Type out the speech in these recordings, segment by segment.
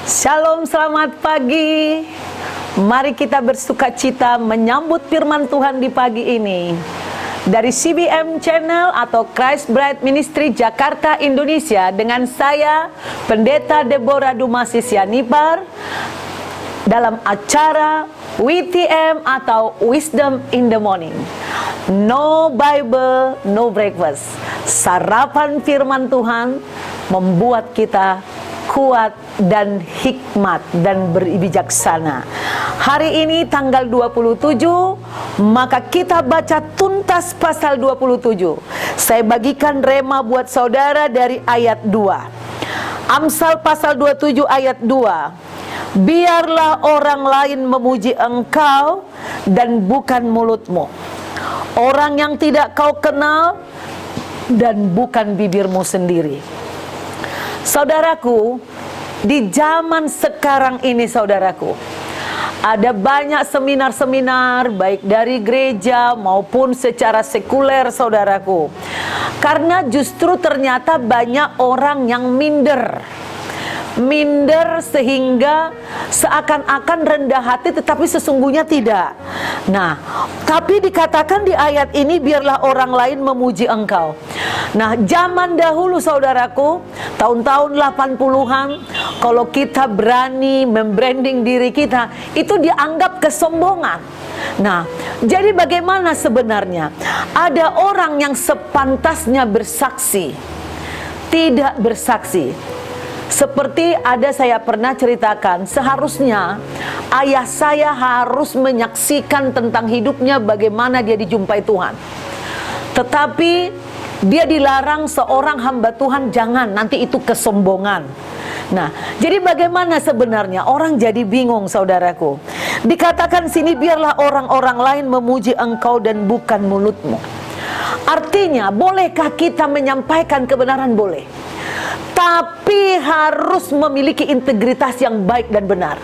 Shalom, selamat pagi. Mari kita bersukacita menyambut firman Tuhan di pagi ini. Dari CBM Channel atau Christ Bride Ministry Jakarta, Indonesia, dengan saya, Pendeta Deborah Dumasis Yanipar, dalam acara WTM atau Wisdom in the Morning. No Bible, no breakfast. Sarapan firman Tuhan membuat kita kuat dan hikmat dan berbijaksana. Hari ini tanggal 27, maka kita baca tuntas pasal 27. Saya bagikan rema buat saudara dari ayat 2. Amsal pasal 27 ayat 2. Biarlah orang lain memuji engkau dan bukan mulutmu. Orang yang tidak kau kenal dan bukan bibirmu sendiri. Saudaraku, di zaman sekarang ini saudaraku, ada banyak seminar-seminar baik dari gereja maupun secara sekuler saudaraku. Karena justru ternyata banyak orang yang minder sehingga seakan-akan rendah hati tetapi sesungguhnya tidak. Nah, tapi dikatakan di ayat ini biarlah orang lain memuji engkau. Nah, zaman dahulu saudaraku, tahun-tahun 80-an, kalau kita berani membranding diri kita, itu dianggap kesombongan. Nah, jadi bagaimana sebenarnya? Ada orang yang sepantasnya bersaksi, tidak bersaksi. Seperti saya pernah ceritakan, seharusnya ayah saya harus menyaksikan tentang hidupnya bagaimana dia dijumpai Tuhan. Tetapi dia dilarang, seorang hamba Tuhan jangan, nanti itu kesombongan. Nah, jadi bagaimana sebenarnya? Orang jadi bingung saudaraku. Dikatakan sini biarlah orang-orang lain memuji engkau dan bukan mulutmu. Artinya, bolehkah kita menyampaikan kebenaran? Boleh. Tapi harus memiliki integritas yang baik dan benar.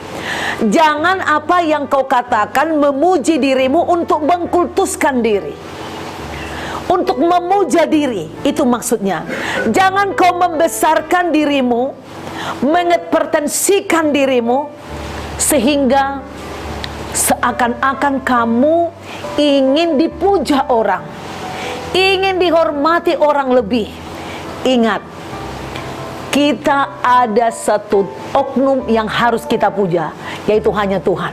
Jangan apa yang kau katakan memuji dirimu untuk mengkultuskan diri, untuk memuja diri. Itu maksudnya. Jangan kau membesarkan dirimu, mengepretensikan dirimu, sehingga seakan-akan kamu ingin dipuja orang, ingin dihormati orang lebih. Ingat, kita ada satu oknum yang harus kita puja, yaitu hanya Tuhan.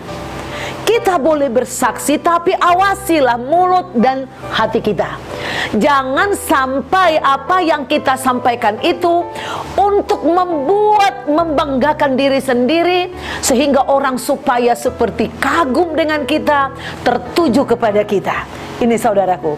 Kita boleh bersaksi, tapi awasilah mulut dan hati kita. Jangan sampai apa yang kita sampaikan itu untuk membanggakan diri sendiri, sehingga orang supaya seperti kagum dengan kita, tertuju kepada kita. Ini saudaraku.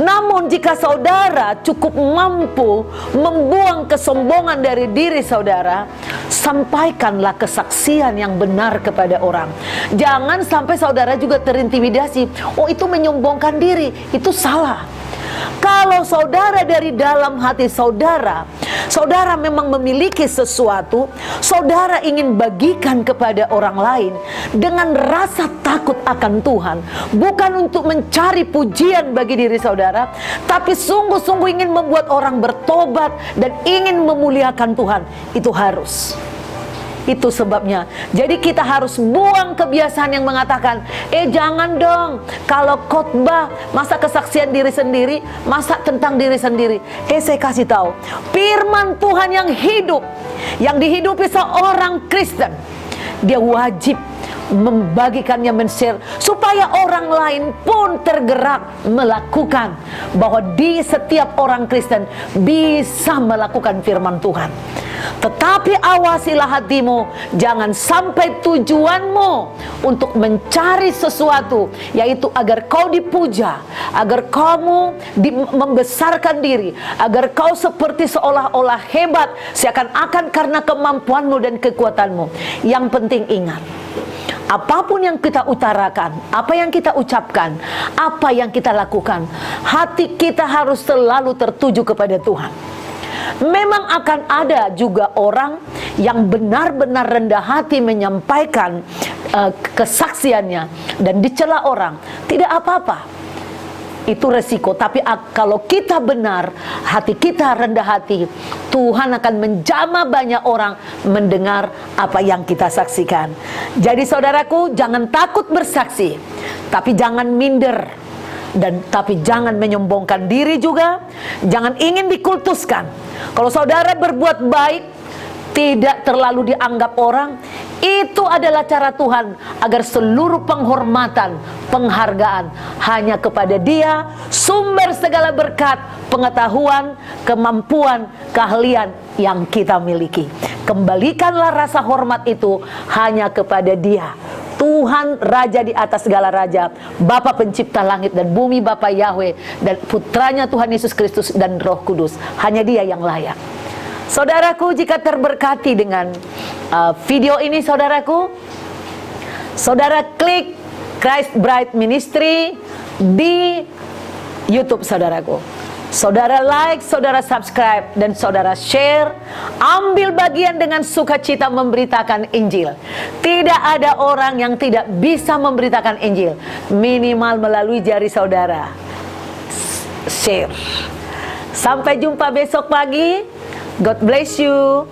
Namun jika saudara cukup mampu membuang kesombongan dari diri saudara, sampaikanlah kesaksian yang benar kepada orang. Jangan sampai saudara juga terintimidasi. Oh, itu menyombongkan diri. Itu salah. Kalau saudara dari dalam hati saudara memang memiliki sesuatu, saudara ingin bagikan kepada orang lain dengan rasa takut akan Tuhan, bukan untuk mencari pujian bagi diri saudara, tapi sungguh-sungguh ingin membuat orang bertobat dan ingin memuliakan Tuhan, itu harus. Itu sebabnya. Jadi kita harus buang kebiasaan yang mengatakan, jangan dong, kalau khotbah masa kesaksian diri sendiri, masa tentang diri sendiri. Saya kasih tahu, firman Tuhan yang hidup, yang dihidupi seorang Kristen, dia wajib membagikannya, men-share, supaya orang lain pun tergerak melakukan, bahwa di setiap orang Kristen bisa melakukan firman Tuhan. Tetapi awasilah hatimu, jangan sampai tujuanmu untuk mencari sesuatu, yaitu agar kau dipuja, agar kamu membesarkan diri, agar kau seperti seolah-olah hebat, seakan-akan karena kemampuanmu dan kekuatanmu. Yang penting ingat, apapun yang kita utarakan, apa yang kita ucapkan, apa yang kita lakukan, hati kita harus selalu tertuju kepada Tuhan. Memang akan ada juga orang yang benar-benar rendah hati menyampaikan kesaksiannya dan dicela orang. Tidak apa-apa. itu resiko. Tapi kalau kita benar, hati kita rendah hati, Tuhan akan menjamah banyak orang mendengar apa yang kita saksikan. Jadi saudaraku, jangan takut bersaksi, tapi jangan minder, dan tapi jangan menyombongkan diri juga. Jangan ingin dikultuskan. Kalau saudara berbuat baik, tidak terlalu dianggap orang, itu adalah cara Tuhan agar seluruh penghormatan, penghargaan hanya kepada Dia, sumber segala berkat, pengetahuan, kemampuan, keahlian yang kita miliki. Kembalikanlah rasa hormat itu hanya kepada Dia, Tuhan Raja di atas segala raja, Bapa pencipta langit dan bumi, Bapa Yahweh, dan putranya Tuhan Yesus Kristus dan Roh Kudus. Hanya Dia yang layak. Saudaraku, jika terberkati dengan video ini, saudaraku, saudara klik Christ Bright Ministry di YouTube saudaraku. Saudara like, saudara subscribe, dan saudara share. Ambil bagian dengan sukacita memberitakan Injil. Tidak ada orang yang tidak bisa memberitakan Injil, minimal melalui jari saudara. Share. Sampai jumpa besok pagi. God bless you.